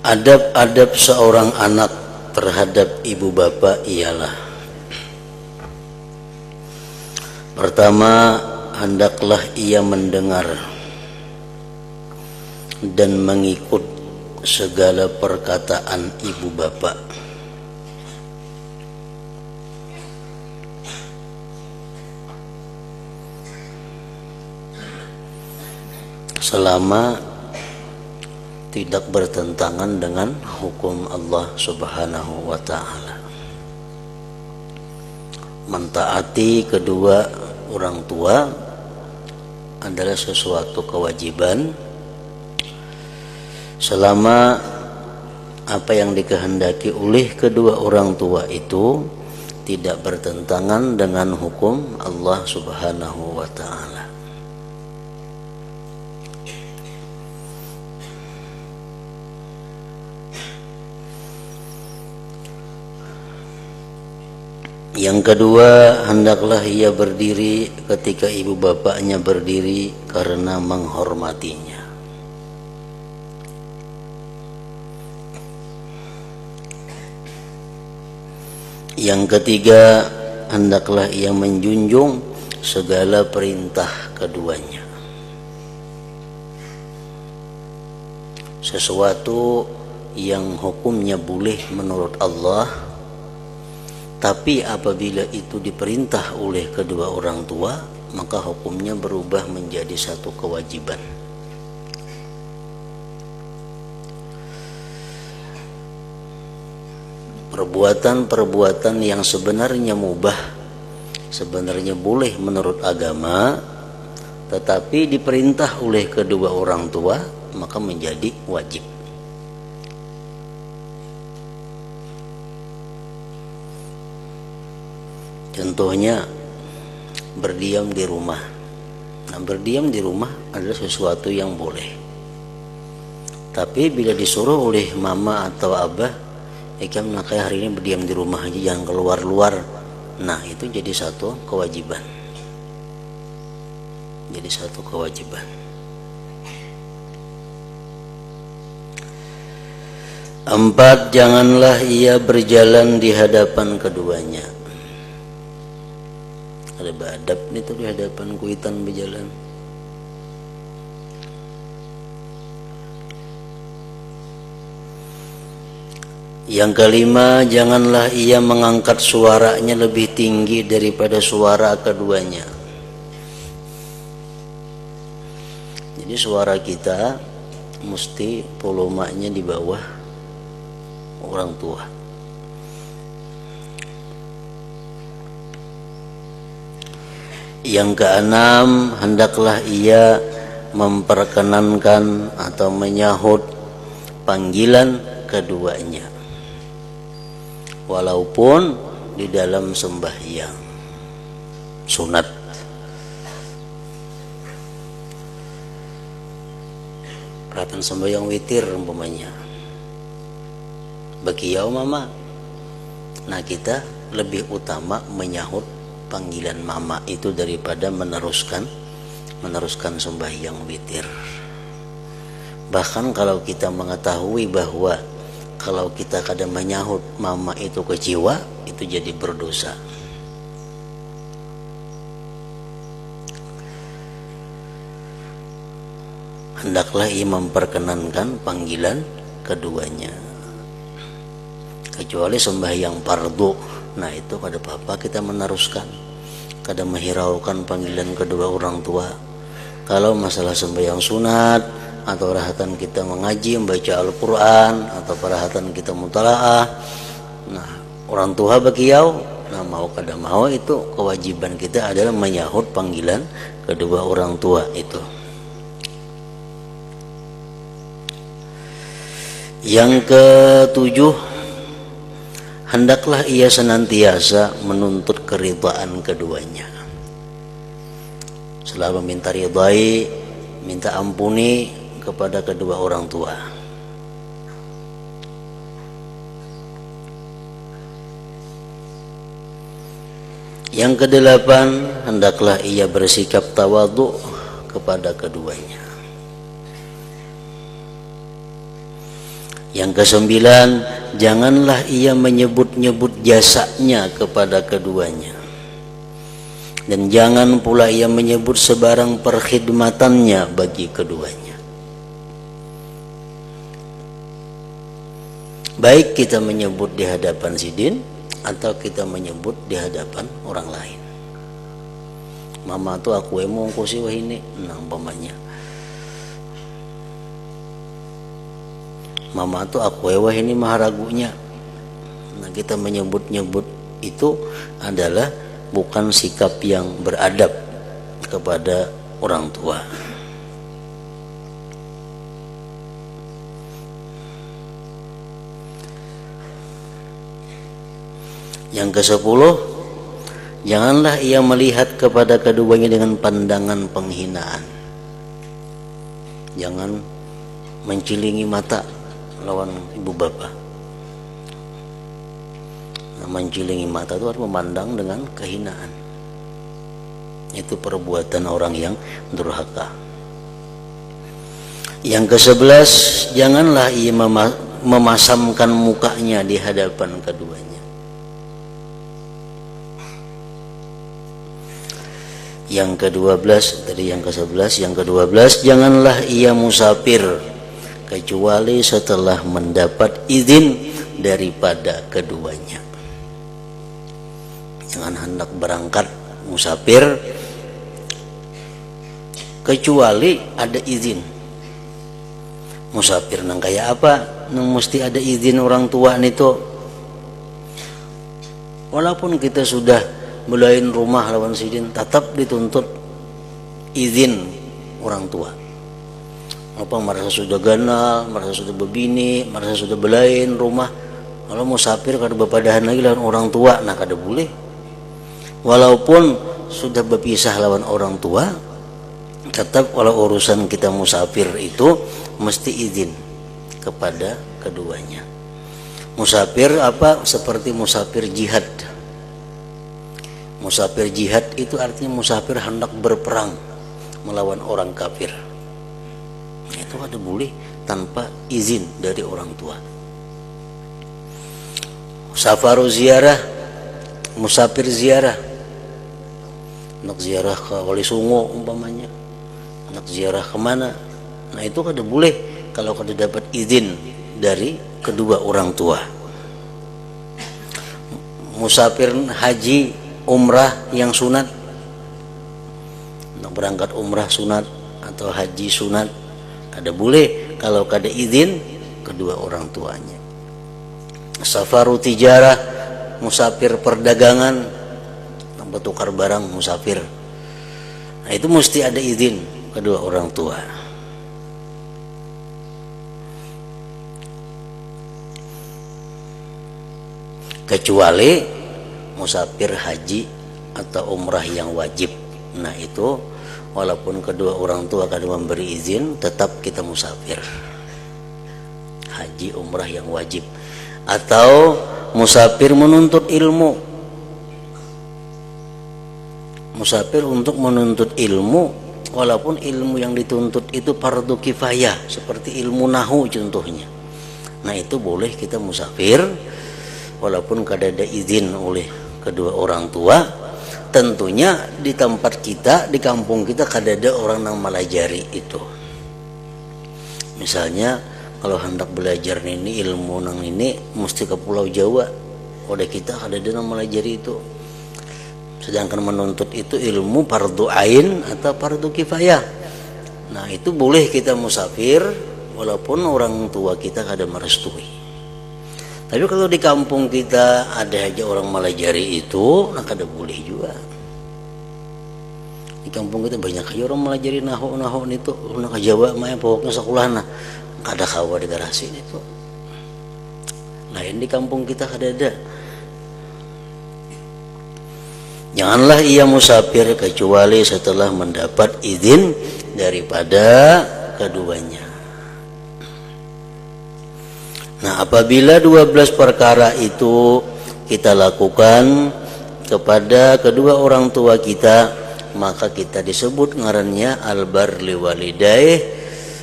Adab-adab seorang anak terhadap ibu bapak ialah: pertama, hendaklah ia mendengar dan mengikut segala perkataan ibu bapak. Selama tidak bertentangan dengan hukum Allah Subhanahu wa ta'ala. Mentaati kedua orang tua adalah sesuatu kewajiban selama apa yang dikehendaki oleh kedua orang tua itu tidak bertentangan dengan hukum Allah Subhanahu wa ta'ala. Yang kedua, hendaklah ia berdiri ketika ibu bapaknya berdiri karena menghormatinya. Yang ketiga, hendaklah ia menjunjung segala perintah keduanya. Sesuatu yang hukumnya boleh menurut Allah, tapi apabila itu diperintah oleh kedua orang tua, maka hukumnya berubah menjadi satu kewajiban. Perbuatan-perbuatan yang sebenarnya mubah, sebenarnya boleh menurut agama, tetapi diperintah oleh kedua orang tua, maka menjadi wajib. Contohnya berdiam di rumah. Nah, berdiam di rumah adalah sesuatu yang boleh. Tapi bila disuruh oleh mama atau abah, kamu kayak hari ini berdiam di rumah aja, jangan keluar-luar. Nah, itu jadi satu kewajiban. Jadi satu kewajiban. Empat, janganlah ia berjalan di hadapan keduanya. Ada beradab itu di hadapan kuitan berjalan. Yang kelima, janganlah ia mengangkat suaranya lebih tinggi daripada suara keduanya. Jadi suara kita mesti volumenya di bawah orang tua. Yang keenam, hendaklah ia memperkenankan atau menyahut panggilan keduanya, walaupun di dalam sembahyang sunat. Perhatian sembahyang witir umpamanya, bakiyau mama. Nah, kita lebih utama menyahut panggilan mama itu daripada meneruskan sembahyang witir. Bahkan kalau kita mengetahui bahwa kalau kita kadang menyahut mama itu ke jiwa, itu jadi berdosa. Hendaklah ia memperkenankan panggilan keduanya, kecuali sembahyang fardu. Nah, itu pada papa kita meneruskan, kadang menghiraukan panggilan kedua orang tua. Kalau masalah sembahyang sunat atau rahatan kita mengaji, membaca Al-Quran, atau perahatan kita mutalaah, nah orang tua bakiyau, nah mau kada mau itu kewajiban kita adalah menyahut panggilan kedua orang tua itu. Yang ketujuh, hendaklah ia senantiasa menuntut keridhaan keduanya, selalu minta ridai, minta ampuni kepada kedua orang tua. Yang kedelapan, hendaklah ia bersikap tawadhu kepada keduanya. Yang kesembilan, janganlah ia menyebut-nyebut jasanya kepada keduanya, dan jangan pula ia menyebut sebarang perkhidmatannya bagi keduanya. Baik kita menyebut di hadapan sidin atau kita menyebut di hadapan orang lain. Mama tuh aku mau kusi wah ini, nah umpamanya. Mama tuh aku wah ini maharagunya. Nah kita menyebut-nyebut itu adalah bukan sikap yang beradab kepada orang tua. Yang ke-10, janganlah ia melihat kepada keduanya dengan pandangan penghinaan. Jangan mencilingi mata lawan ibu bapak. Nah, mencilingi mata itu harus memandang dengan kehinaan. Itu perbuatan orang yang durhaka. Yang ke-11, janganlah ia memasamkan mukanya di hadapan keduanya. Yang ke-12 tadi, yang ke-11, yang ke-12, janganlah ia musafir kecuali setelah mendapat izin daripada keduanya. Jangan hendak berangkat musafir kecuali ada izin. Musafir nang kayak apa? Nang mesti ada izin orang tua nito. Walaupun kita sudah belain rumah lawan sidin, tetap dituntut izin orang tua. Apa merasa sudah ganal, merasa sudah bebini, merasa sudah belain rumah, kalau musafir kada bepadahan lagi lawan orang tua, nah kada boleh. Walaupun sudah berpisah lawan orang tua, tetap kalau urusan kita musafir itu mesti izin kepada keduanya. Musafir apa? Seperti musafir jihad. Musafir jihad itu artinya musafir hendak berperang melawan orang kafir. Itu ada boleh tanpa izin dari orang tua. Safaru ziarah, musafir ziarah. Nak ziarah ke Wali Songo umpamanya, nak ziarah kemana, nah itu kada boleh kalau kada dapat izin dari kedua orang tua. Musafir haji, umrah yang sunat, nak berangkat umrah sunat atau haji sunat, kada boleh kalau kada izin kedua orang tuanya. Safaru tijarah, musafir perdagangan, bertukar barang musafir, nah itu mesti ada izin kedua orang tua. Kecuali musafir haji atau umrah yang wajib, nah itu walaupun kedua orang tua kada memberi izin, tetap kita musafir haji umrah yang wajib. Atau musafir menuntut ilmu, musafir untuk menuntut ilmu, walaupun ilmu yang dituntut itu fardu kifayah, seperti ilmu nahu contohnya, nah itu boleh kita musafir walaupun kada ada izin oleh kedua orang tua. Tentunya di tempat kita, di kampung kita kada ada orang yang melajari itu. Misalnya kalau hendak belajar ini ilmu nang ini mesti ke Pulau Jawa, oleh kita kada ada yang melajari itu. Sedangkan menuntut itu ilmu fardu ain atau fardu kifayah, nah itu boleh kita musafir walaupun orang tua kita kada merestui. Tapi kalau di kampung kita ada aja orang melajari itu, nah kada boleh juga. Di kampung kita banyak aja orang melajari nahu itu, nak ke Jawa mah pokoknya sekolah nah kada kawa di garasi itu. Lain di kampung kita kada ada. Janganlah ia musafir kecuali setelah mendapat izin daripada keduanya. Nah, apabila 12 perkara itu kita lakukan kepada kedua orang tua kita, maka kita disebut ngarannya albar liwalidaih,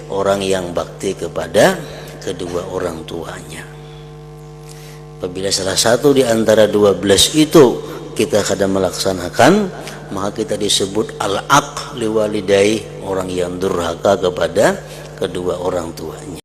orang yang bakti kepada kedua orang tuanya. Apabila salah satu di antara 12 itu kita kada melaksanakan, maka kita disebut al-aq liwalidai, orang yang durhaka kepada kedua orang tuanya.